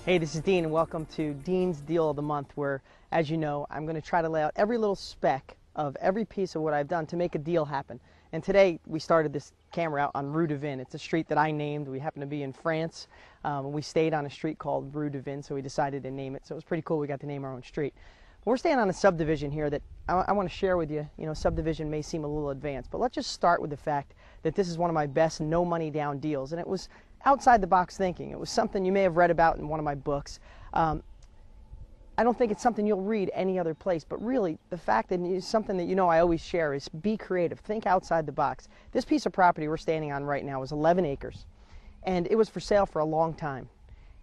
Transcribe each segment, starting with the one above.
Hey, this is Dean and welcome to Dean's Deal of the Month, where, as you know, I'm going to try to lay out every little speck of every piece of what I've done to make a deal happen. And today we started this camera out on Rue de Vin. It's a street that I named. We happen to be in France. We stayed on a street called Rue de Vin, so we decided to name it. So it was pretty cool. We got to name our own street. We're staying on a subdivision here that I want to share with you. You know, subdivision may seem a little advanced, but let's just start with the fact that this is one of my best no money down deals. And it was outside the box thinking. It was something you may have read about in one of my books. I don't think it's something you'll read any other place, but really the fact that it's something that I always share is be creative, think outside the box. This piece of property we're standing on right now is 11 acres, and it was for sale for a long time.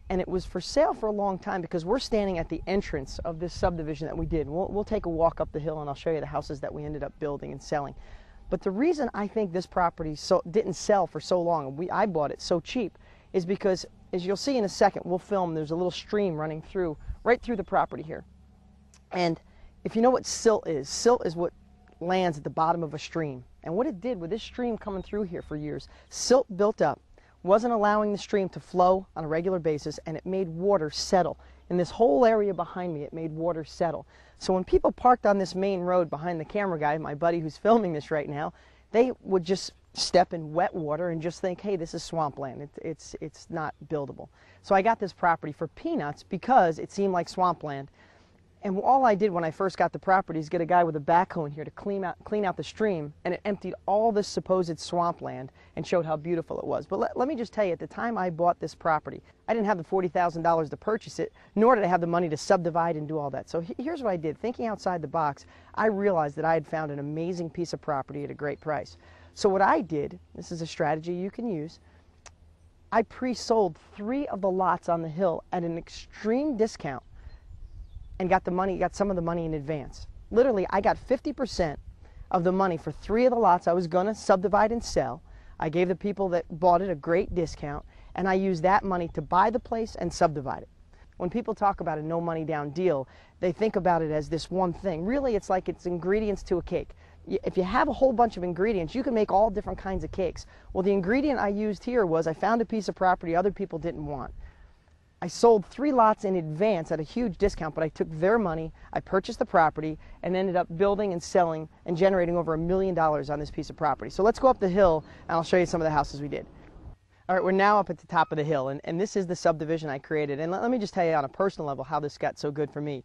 And it was for sale for a long time because we're standing at the entrance of this subdivision that we did. We'll take a walk up the hill and I'll show you the houses that we ended up building and selling. But the reason I think this property didn't sell for so long, and I bought it so cheap, is because, as you'll see in a second, we'll film, there's a little stream running right through the property here. And if you know what silt is what lands at the bottom of a stream. And what it did with this stream coming through here for years, silt built up, wasn't allowing the stream to flow on a regular basis, and it made water settle. In this whole area behind me, it made water settle. So when people parked on this main road behind the camera guy, my buddy who's filming this right now, they would just step in wet water and just think, hey, this is swampland. It's not buildable. So I got this property for peanuts because it seemed like swampland. And all I did when I first got the property is get a guy with a backhoe in here to clean out the stream, and it emptied all this supposed swampland and showed how beautiful it was. But let me just tell you, at the time I bought this property, I didn't have the $40,000 to purchase it, nor did I have the money to subdivide and do all that. So here's what I did. Thinking outside the box, I realized that I had found an amazing piece of property at a great price. So what I did, this is a strategy you can use, I pre-sold 3 of the lots on the hill at an extreme discount and got some of the money in advance. Literally, I got 50% of the money for 3 of the lots I was going to subdivide and sell. I gave the people that bought it a great discount, and I used that money to buy the place and subdivide it. When people talk about a no money down deal, they think about it as this one thing. Really, it's like it's ingredients to a cake. If you have a whole bunch of ingredients, you can make all different kinds of cakes. Well, the ingredient I used here was I found a piece of property other people didn't want. I sold 3 lots in advance at a huge discount, but I took their money, I purchased the property, and ended up building and selling and generating over $1 million on this piece of property. So let's go up the hill, and I'll show you some of the houses we did. All right, we're now up at the top of the hill, and this is the subdivision I created. And let me just tell you on a personal level how this got so good for me.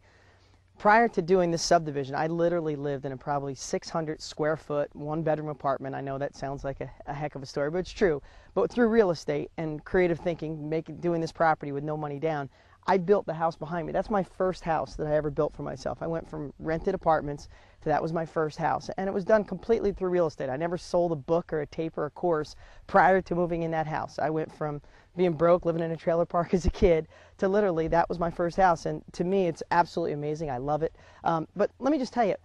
Prior to doing this subdivision, I literally lived in a probably 600 square foot, 1-bedroom apartment. I know that sounds like a heck of a story, but it's true. But through real estate and creative thinking, doing this property with no money down, I built the house behind me. That's my first house that I ever built for myself. I went from rented apartments to that was my first house. And it was done completely through real estate. I never sold a book or a tape or a course prior to moving in that house. I went from being broke, living in a trailer park as a kid, to literally that was my first house. And to me, it's absolutely amazing. I love it. But let me just tell you,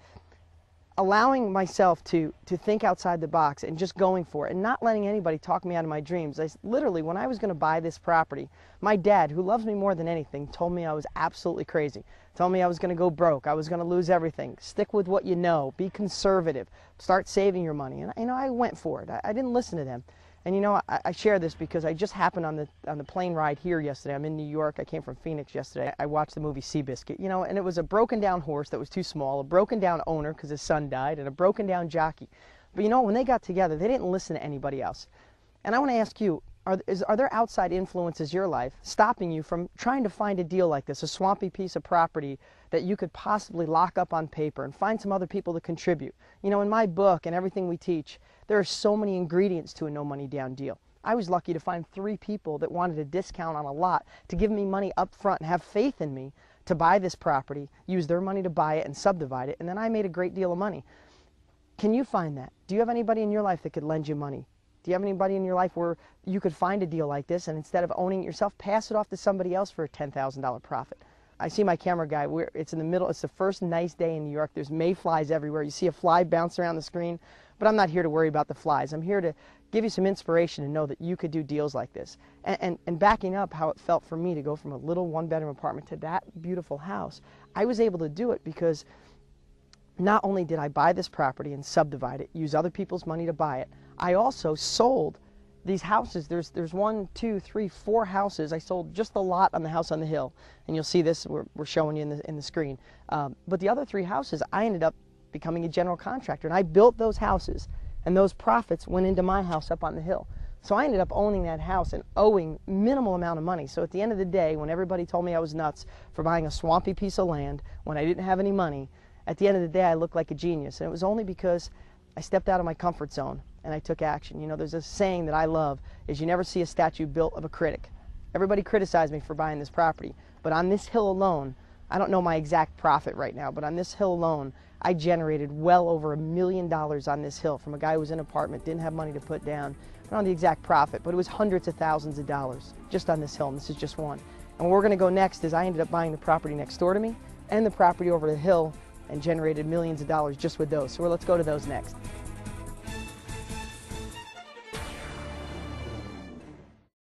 allowing myself to think outside the box and just going for it and not letting anybody talk me out of my dreams. Literally, when I was going to buy this property, my dad, who loves me more than anything, told me I was absolutely crazy. Told me I was going to go broke. I was going to lose everything. Stick with what you know. Be conservative. Start saving your money. And I went for it. I didn't listen to them. And I share this because I just happened on the plane ride here yesterday. I'm in New York. I came from Phoenix yesterday. I watched the movie Seabiscuit, and it was a broken down horse that was too small, a broken down owner because his son died, and a broken down jockey. But when they got together, they didn't listen to anybody else. And I want to ask you, are there outside influences in your life stopping you from trying to find a deal like this, a swampy piece of property that you could possibly lock up on paper and find some other people to contribute? In my book and everything we teach, there are so many ingredients to a no money down deal. I was lucky to find 3 people that wanted a discount on a lot to give me money up front and have faith in me to buy this property, use their money to buy it and subdivide it, and then I made a great deal of money. Can you find that? Do you have anybody in your life that could lend you money? Do you have anybody in your life where you could find a deal like this and instead of owning it yourself, pass it off to somebody else for a $10,000 profit? I see my camera guy, it's in the middle, it's the first nice day in New York. There's mayflies everywhere. You see a fly bounce around the screen, but I'm not here to worry about the flies. I'm here to give you some inspiration to know that you could do deals like this. And backing up how it felt for me to go from a little 1-bedroom apartment to that beautiful house, I was able to do it because not only did I buy this property and subdivide it, use other people's money to buy it, I also sold these houses, there's 1, 2, 3, 4 houses. I sold just the lot on the house on the hill, and you'll see this, we're showing you in the screen. But the other 3 houses, I ended up becoming a general contractor, and I built those houses, and those profits went into my house up on the hill. So I ended up owning that house and owing minimal amount of money. So at the end of the day, when everybody told me I was nuts for buying a swampy piece of land when I didn't have any money, at the end of the day I looked like a genius. And it was only because I stepped out of my comfort zone and I took action. You know, there's a saying that I love, is you never see a statue built of a critic. Everybody criticized me for buying this property, but on this hill alone, I don't know my exact profit right now, but on this hill alone, I generated well over $1 million on this hill from a guy who was in an apartment, didn't have money to put down. I don't know the exact profit, but it was hundreds of thousands of dollars just on this hill, and this is just one. And where we're going to go next is I ended up buying the property next door to me and the property over the hill and generated millions of dollars just with those. So let's go to those next.